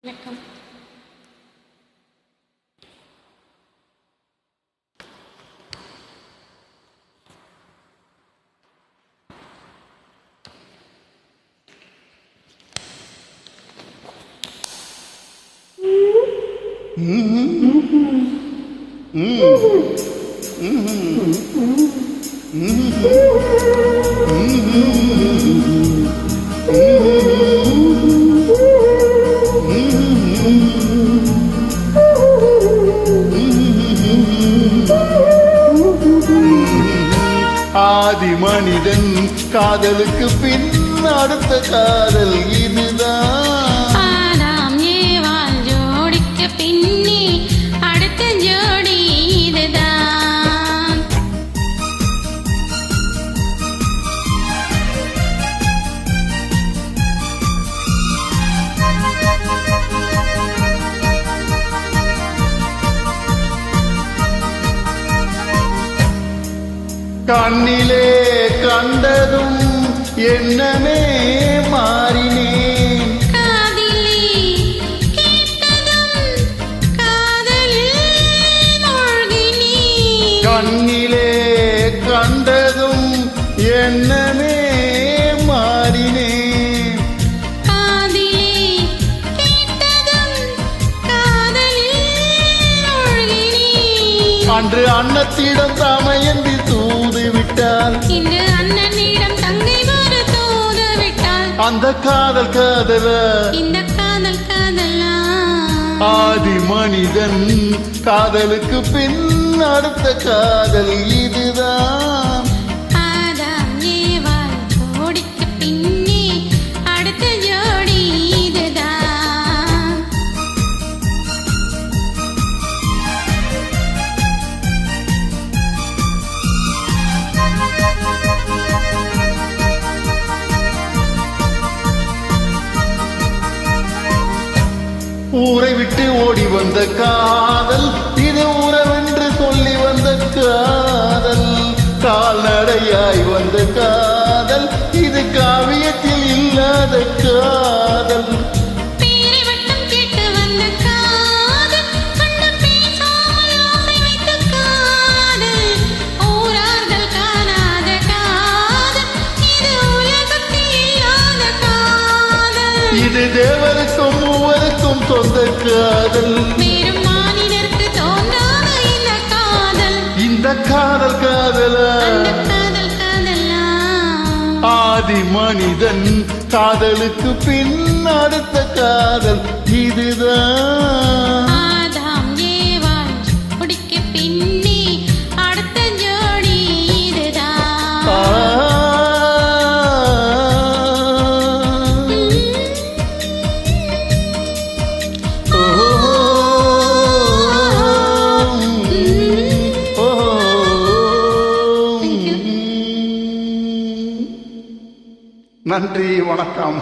வணக்கம். ஆதி மனிதன் காதலுக்கு பின் அடுத்த காதல் இதுதான். ஆதாம் ஏவாள் ஜோடிக்கு பின்னே அடுத்த ஜோடி இதுதான். கண்ணிலே கண்டதும் எண்ணமே மாறினேன். காதிலே கேட்டதும் காதலில் மூழ்கினேன். கண்ணிலே கண்டதும் எண்ணமே மாறினேன். காதிலே கேட்டதும் காதலில் மூழ்கினேன். அன்று அன்னத்திடம் தமையந்தி தூது விட்டால், இன்று அண்ணனிடம் தங்கை ஒரு தூது விட்டாள். அந்த காதல் காதல இந்த காதல் காதலா? ஆதி மனிதன் காதலுக்கு பின் அடுத்த காதல் இதுதான். ஆதாம் ஏவாள் ஜோடிக்கு பின்னே அடுத்த ஜோடி இதுதான். ஊரை விட்டு ஓடி வந்த காதல், இது உறவென்று சொல்லி வந்த காதல். கால்நடையாய் வந்த காதல், இது காவியத்தில் இல்லாத காதல். பேரை மட்டும் கேட்டு வந்த காதல், கண்டு பேசாமல் ஆசை வைத்த காதல். ஊரார்கள் காணாத காதல், இது உலகத்தில் இல்லாத காதல். இது தேவருக்கும் மூவருக்கும் சொந்த காதல். வேறு மானிடருக்கு தோன்றாத இந்த காதல். இந்த காதல் காதலா? அந்த காதல் காதலா? ஆதி மனிதன் காதலுக்கு பின் அடுத்த காதல் இதுதான். ஆதாம் ஏவாள் ஜோடிக்கு பின்னே அடுத்த ஜோடி இதுதான். நன்றி, வணக்கம்.